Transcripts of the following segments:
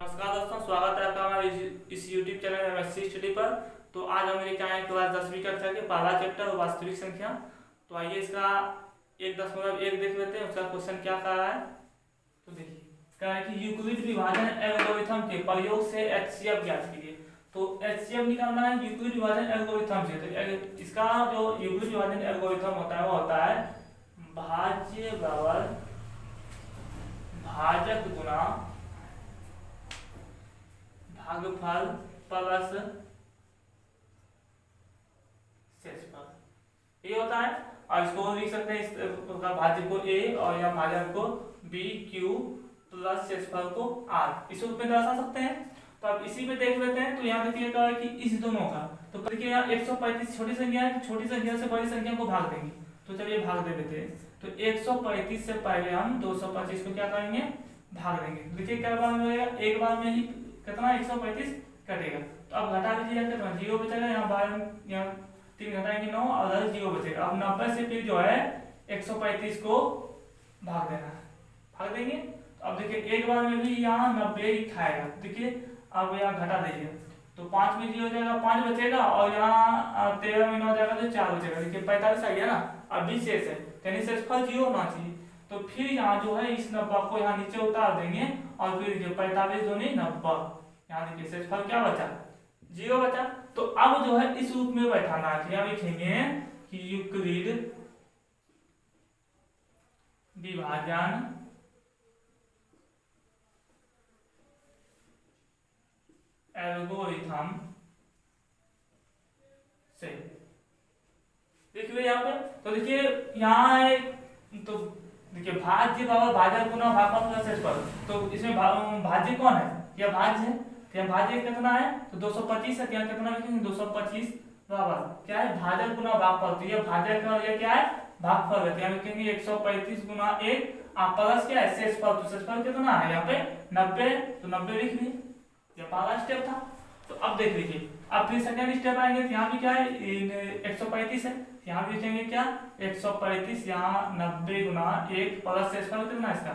नमस्कार दोस्तों, स्वागत है आपका हमारे इस YouTube चैनल एमएससी स्टडी पर। तो आज हम लेके आए क्लास 10वीं कक्षा के पहला चैप्टर वास्तविक संख्या। तो आइए इसका 1.1 देख लेते हैं, उसका क्वेश्चन क्या कह रहा है। तो देखिए, कह रहा है कि यूक्लिड विभाजन एल्गोरिथम के प्रयोग से HCF ज्ञात कीजिए। तो HCF निकालना है यूक्लिड विभाजन एल्गोरिथम से। तो इसका जो यूक्लिड विभाजन एल्गोरिथम होता है वो होता है भाज्य बराबर भाजक गुना भागफल प्लस शेषफल, ये होता है। और इसको लिख सकते हैं, इस भाज्य को A और या भाजक को B Q प्लस शेषफल को R, इस रूप में दर्शा सकते हैं। तो अब इसी में देख लेते हैं। तो यहाँ देखिए क्या है कि इस दोनों का, तो देखिए यहाँ 135 छोटी संख्या है, छोटी संख्या से बड़ी संख्या को भाग देंगे। तो चलिए भाग दे देते हैं। तो 135 से पहले हम 225 को क्या करेंगे, भाग देंगे। देखिए क्या बार में होगा, एक बार में ही कितना 135 कटेगा। तो अब घटा दीजिएगा, कितना 0 बचेगा। यहाँ 12 यहाँ 3 घटाएंगे 9 और 0 बचेगा। अब 90 से फिर जो है 135 को भाग देना है, भाग देंगे। तो अब देखिए एक बार में भी यहाँ 90 ही खाएगा। देखिए अब यहाँ घटा दीजिए, तो 5 में 0 हो जाएगा, 5 बचेगा। और यहाँ 13 में 9 जाएगा तो 4 बचेगा। देखिए 45 आ गया ना। अभी शेष है, यानी शेषफल 0 होना चाहिए। तो फिर यहाँ जो है इस 90 को यहाँ नीचे उतार देंगे और फिर देखिए 45 दूनी 90, यहाँ देखिए शेषफल क्या बचा, 0 बचा। तो अब जो है इस रूप में बैठाना है। यहाँ लिखेंगे कि यूक्लिड विभाजन एल्गोरिथम से, देखिए यहाँ पे। तो देखिए यहाँ है, तो देखिए भाज्य बराबर भाजक गुना भागफल प्लस शेषफल। तो इसमें भाज्य कौन है, यह भाज्य है। तो यहाँ भाज्य कितना है, तो 225 है। यहाँ कितना लिखेंगे, 225 बराबर क्या है, भाजक गुना भागफल। तो ये भाजक है और ये क्या है, भागफल है। तो यहाँ लिखेंगे 135 गुना 1 प्लस क्या है, शेषफल। तो शेषफल कितना है यहाँ पे 90, तो 90 लिख लिए। ये पहला स्टेप था। तो अब देख लीजिए, अब फिर सेकंड स्टेप आएंगे। तो यहाँ भी क्या है, 135 है। यहाँ भी लिखेंगे क्या, 135, यहाँ 90 गुना 1 प्लस शेषफल कितना इसका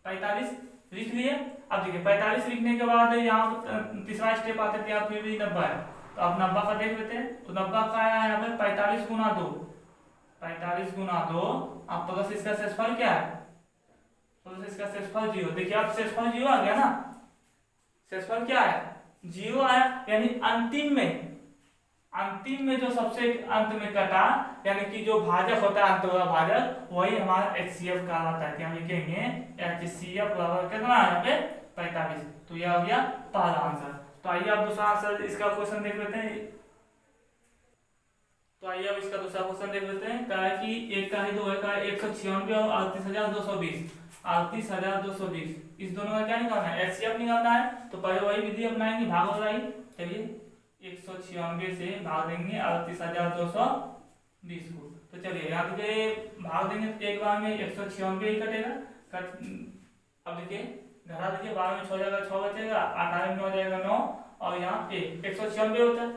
45 लिख लिए। अब देखिए 45 लिखने के बाद यहाँ तीसरा स्टेप आता है, यहाँ फिर भी 90 है। तो अब 90 का देख लेते हैं। तो 90 का है यहाँ पे 45 गुना 2, 45 गुना 2 अब प्लस इसका शेषफल क्या है, प्लस इसका शेषफल 0। देखिए अब शेषफल 0 आ गया ना, शेषफल क्या है 0 आया। यानी अंतिम में जो सबसे अंत में कटा, यानी कि जो भाजक होता है अंत वाला भाजक, वही हमारा HCF कहलाता है। हम लिखेंगे HCF बराबर कितना है यहाँ पे 45। तो यह हो गया पहला आंसर। तो आइए अब दूसरा आंसर इसका क्वेश्चन देख लेते हैं। तो आइए अब इसका दूसरा क्वेश्चन देख लेते हैं। कहा है कि एक का है, दो का है, 196 और 38,220, 38,220, इस दोनों का क्या निकालना है, HCF निकालना है। तो पहले वही विधि अपनाएंगे, भाग हो रही। चलिए 196 से भाग देंगे 38,220 को। तो चलिए यहाँ पे भाग देंगे, तो एक बार में 196 ही कटेगा। अब देखिए घटा दीजिए, 12 में 6 जाएगा 6 बचेगा, 18 में 9 जाएगा 9 और यहाँ 196 होता है।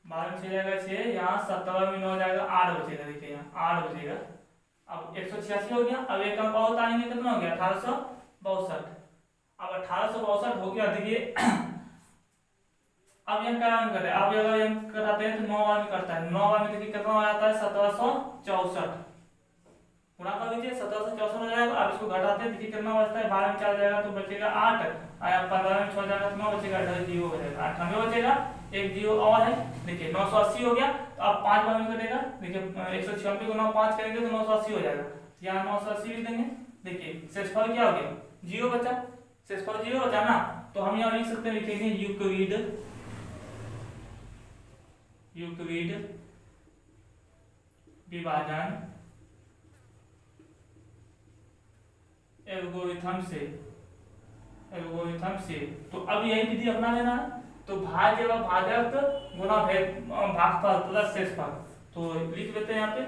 12 में 6 जाएगा 6, यहाँ 17 में 9 जाएगा 8 बचेगा। देखिए यहाँ 8 बचेगा। अब 186 हो गया। अब एक अंक और आएंगे, कितना हो गया 1862। अब 1862 हो गया। देखिए अब यहाँ क्या अंक कटे, अब अगर यहाँ कटाते हैं तो 9 बार में कटता है। 9 बार में देखिए कितना हो जाता है 1764, गुणा कर लीजिए 1764 हो जाएगा। अब इसको घटाते हैं, देखिए कितना बचता है, 12 में 4 जाएगा तो बचेगा 8, और 15 में 6 जाएगा तो 9 बचेगा, 0 बचेगा, 98 बचेगा, एक 0 और है। देखिए 980 हो गया। तो अब 5 बार में कटेगा। देखिए 196 को 9 5 करेंगे तो 980 हो जाएगा। यहाँ 980 लिख देंगे। देखिए शेषफल क्या हो गया, 0 बचा, शेषफल 0 बचा ना। तो हम यहाँ लिख सकते हैं, लिखेंगे यूक्लिड विभाजन एल्गोरिथम से। तो अब यही विधि अपना लेना है। तो भाज्य व भाजक गुना भागफल प्लस शेषफल। तो लिख लेते हैं यहाँ पे।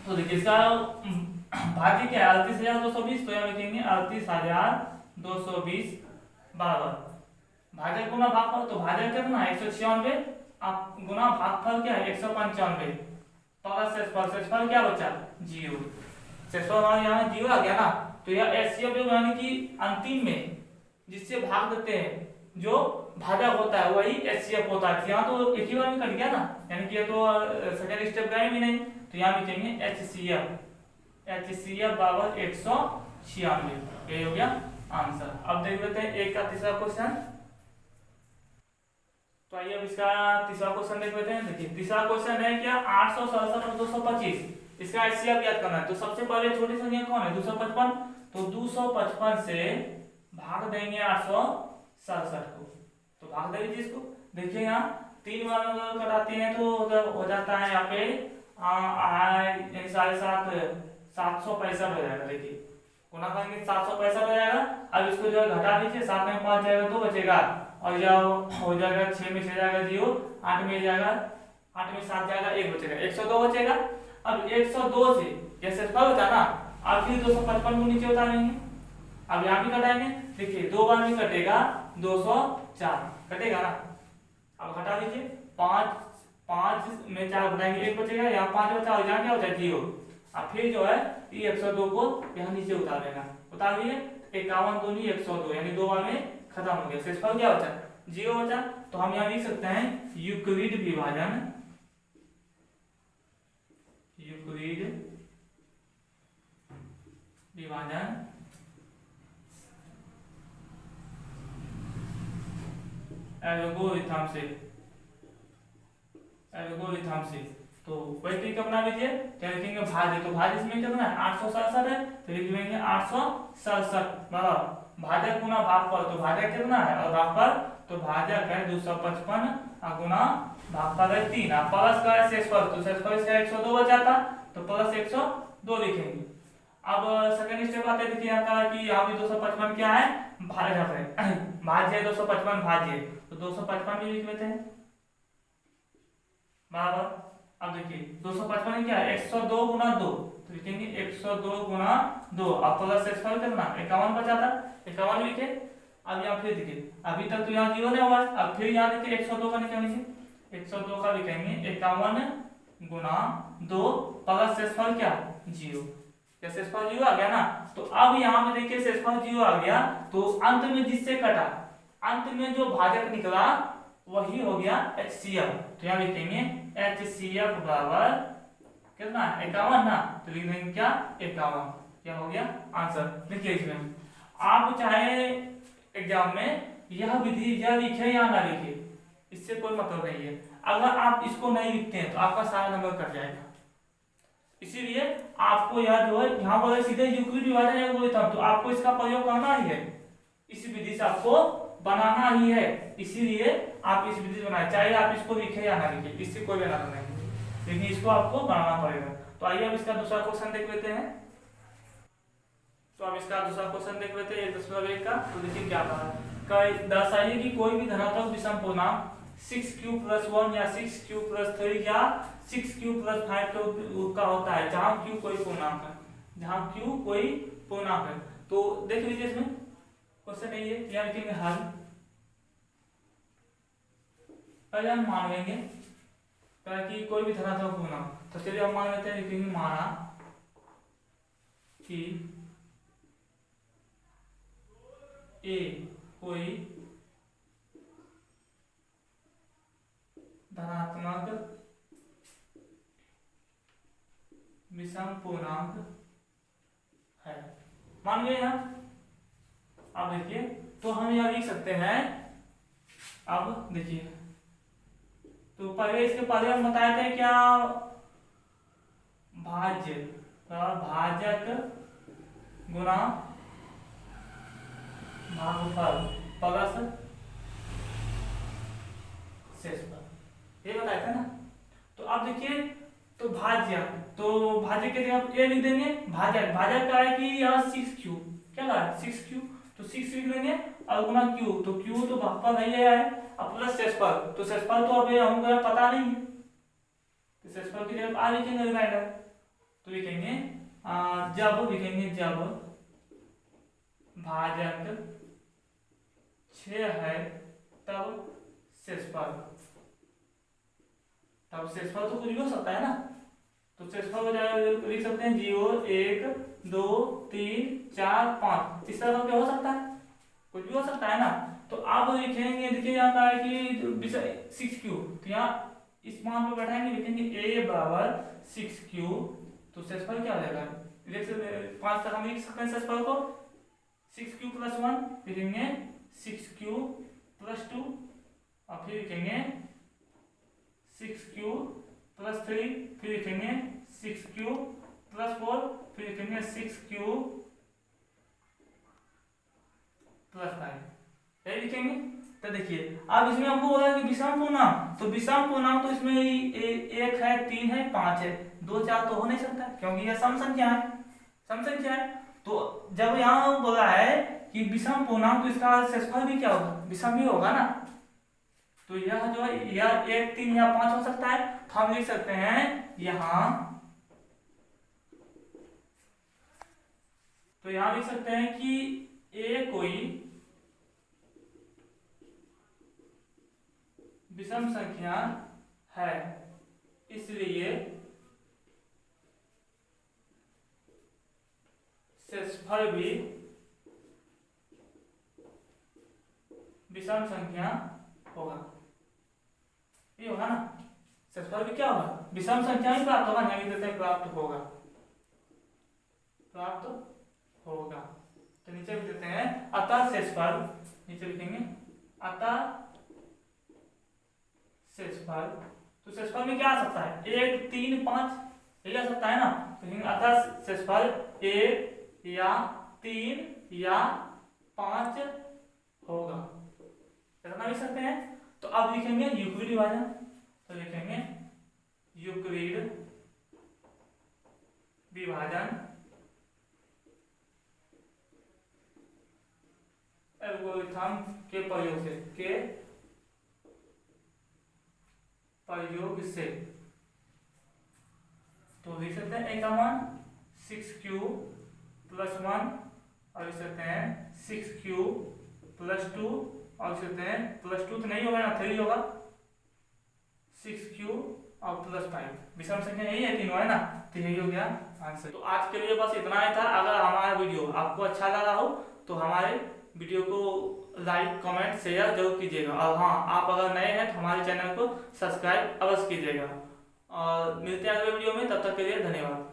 तो देखिए इसका भाज्य क्या है 38,220, तो यहाँ लिखेंगे 38,220 बराबर भाजक गुना भागफल। तो भाजक कितना है 196, आप गुना भागफल क्या है 195 प्लस शेषफल। शेषफल क्या बचा 0। शेषफल हमारे यहाँ 0 आ गया ना। तो यह एचसीएफ जो यानी कि अंतिम में जिससे भाग देते हैं जो भाजक होता है वही एचसीएफ होता है। यहाँ तो एक ही बार में कट गया ना, यानी कि ये तो सेकंड स्टेप गए भी नहीं, तो यहाँ लिखेंगे एचसीएफ बराबर 196, ये हो गया आंसर। अब देख लेते हैं एक का तीसरा क्वेश्चन। तो आइए अब इसका तीसरा क्वेश्चन देख लेते हैं। देखिए तीसरा क्वेश्चन है क्या 867 और 225, इसका एचसीएफ ज्ञात करना है। तो सबसे पहले छोटी संख्या कौन है 255, तो 255 से भाग देंगे 867 को, तो भाग दे दीजिए इसको। देखिए यहाँ 3 बार अगर कटाते हैं तो हो जाता है यहाँ पे 765 हो जाएगा। देखिए गुना करेंगे 765 हो जाएगा। अब इसको जो है घटा दीजिए, 7 में 5 जाएगा 2 बचेगा, और यह हो जाएगा 6 में 6 जाएगा 0, 8 में जाएगा 8 में 7 जाएगा 1 बचेगा, 102 बचेगा। अब 102 से जैसे फल होता है ना, अब फिर 255 को नीचे उतारेंगे। अब यहाँ भी कटाएंगे, देखिए 2 बार में कटेगा 204 कटेगा ना। अब घटा दीजिए 5 में 4 घटाएंगे 1 बचेगा, यहाँ 5 बचा और यहाँ क्या होता है 0। अब फिर जो है ये 102 को यहाँ नीचे उतारेगा, उतार दिए 51 दूनी 102, यानी 2 बार में खत्म हो गया। शेषफल क्या होता है 0 बचा। तो हम यहाँ लिख सकते हैं यूक्लिड विभाजन एल्गोरिथम से। तो वही तरीका अपना लीजिए, क्या लिखेंगे भाज्य, तो भाज्य इसमें कितना है 867 है, तो लिख लेंगे 867 बराबर भाजक गुना भागफल, तो भाजक कितना है और भागफल, तो भाजक है 255 गुना भागफल है 3, प्लस का है शेषफल, तो शेषफल इसका 102 बचा था, तो प्लस 102 लिखेंगे। अब सेकंड स्टेप आते हैं। देखिए यहाँ का कि यहाँ भी 255 क्या है भाजक है, भाज्य है 255 भाज्य, तो 255 भी लिख लेते हैं बराबर। अब देखिए 255 क्या है 102 गुना 2, तो लिखेंगे 102 गुना 2, अब प्लस शेषफल कितना 51 बचा था, 51 लिखे। अब यहाँ फिर देखिए अभी तक तो यहाँ 0 नहीं हुआ, अब फिर यहाँ देखिए 102 का निकालेंगे, 102 का लिखेंगे 51 गुना 2 प्लस शेषफल क्या 0, क्या शेषफल 0 आ गया ना। तो अब यहाँ पे देखिए शेषफल 0 आ गया, तो अंत में जिससे कटा, अंत में जो भाजक निकला वही हो गया HCF, तो यहाँ लिखेंगे HCF बराबर कितना 51 ना, तो लिख देंगे क्या 51, क्या हो गया आंसर। देखिए इसमें आप चाहे एग्जाम में यह विधि या लिखे या ना लिखे, इससे कोई मतलब नहीं है। अगर आप इसको नहीं लिखते हैं तो आपका सारा नंबर कट जाएगा। इसीलिए आपको यह जो है यहाँ पर सीधे यूक्लिड विभाजन एल्गोरिथम, तो आपको इसका प्रयोग करना ही है, इस विधि से आपको बनाना ही है, इसीलिए आप इस विधि से बनाए, चाहे आप इसको लिखे या ना लिखे, इससे कोई लेना नहीं, लेकिन इसको आपको बनाना पड़ेगा। तो आइए अब इसका दूसरा क्वेश्चन देख लेते हैं। तो अब इसका दूसरा क्वेश्चन देख लेते हैं 1.1 का। तो देखिए क्या कहा, दर्शाइए कि कोई भी धनात्मक विषम पूर्णांक 6q + 1 या 6q + 3 या 6q + 5 का होता है, जहां q कोई पूर्णांक है, जहां q कोई पूर्णांक है। तो देख लीजिए इसमें क्वेश्चन यही है, यहाँ लिखेंगे हल, पहले हम मान लेंगे कि कोई भी धनात्मक पूर्णांक, तो चलिए हम मान लेते हैं, लिखेंगे माना कि a कोई धनात्मक विषम पूर्णांक है, मान गए यहाँ। अब देखिए तो हम यहाँ लिख सकते हैं, अब देखिए तो पहले इसके पहले हम बताए थे क्या भाज्य, भाजक गुना भागफल प्लस शेषफल, ये बताए थे ना। तो अब देखिए तो भाज्य, तो भाज्य के जगह ये लिख देंगे, भाजक, भाजक का है कि यहाँ 6q, क्या है 6q, तो 6 लिख देंगे और गुना q, तो q तो भागफल नहीं है, अब प्लस शेषफल, तो शेषफल तो अभी हमको पता नहीं है, तो शेषफल की जगह आ लिखेंगे रिमाइंडर, तो लिखेंगे जब, लिखेंगे जब भाजक 6 है तब शेषफल, तब शेषफल तो कुछ भी हो सकता है ना, तो शेषफल हो जाएगा, लिख सकते हैं 0 1 2 3 4 5 इस तरह का हो सकता है, कुछ भी हो सकता है ना। तो आप लिखेंगे, देखिए यहाँ का है कि 6Q, तो यहाँ इस मान पे बैठाएंगे, लिखेंगे a बराबर 6Q, तो सेसफल क्या हो जाएगा, 5 तक हम लिख सकते हैं सेसफल को। 6Q + 1 लिखेंगे 6Q + 2, और फिर लिखेंगे 6Q + 3, फिर लिखेंगे 6Q + 4, फिर लिखेंगे 6Q + 5, यही लिखेंगे। तो देखिए अब इसमें हमको बोला कि विषम पूर्णांक, तो विषम पूर्णांक तो इसमें 1 है, 3 है, 5 है, 2 4 तो हो नहीं सकता क्योंकि यह सम संख्या है, सम संख्या है। तो जब यहाँ बोला है कि विषम पूर्णांक, तो इसका शेषफल भी क्या होगा, विषम ही होगा ना। तो यह जो है या 1 3 या 5 हो सकता है, तो हम लिख सकते हैं यहाँ, तो यहाँ लिख सकते हैं कि a कोई विषम संख्या है, इसलिए शेषफल भी विषम संख्या होगा, ये होगा ना। शेषफल भी क्या होगा, विषम संख्या ही प्राप्त होगा, नहीं देते हैं प्राप्त होगा, प्राप्त होगा। तो नीचे भी देते हैं अतः शेषफल, नीचे लिखेंगे अतः शेषफल, तो शेषफल में क्या आ सकता है, 1 3 5 यही आ सकता है ना। तो अतः शेषफल 1 या 3 या 5 होगा, इतना लिख सकते हैं। तो अब लिखेंगे यूक्लिड विभाजन, तो लिखेंगे यूक्लिड विभाजन एल्गोरिथम के प्रयोग से, तो लिख सकते हैं a का मान 6Q + 1, और लिख सकते हैं 6Q + 2, और लिख सकते हैं +2 तो नहीं होगा ना, 3 होगा, 6Q और +5, विषम संख्या यही है, तीनों है ना, तो यही हो गया आंसर। तो आज के लिए बस इतना ही था। अगर हमारा वीडियो आपको अच्छा लगा हो तो हमारे वीडियो को लाइक कमेंट शेयर जरूर कीजिएगा, और हाँ, आप अगर नए हैं तो हमारे चैनल को सब्सक्राइब अवश्य कीजिएगा। और मिलते हैं अगले वीडियो में, तब तक के लिए धन्यवाद।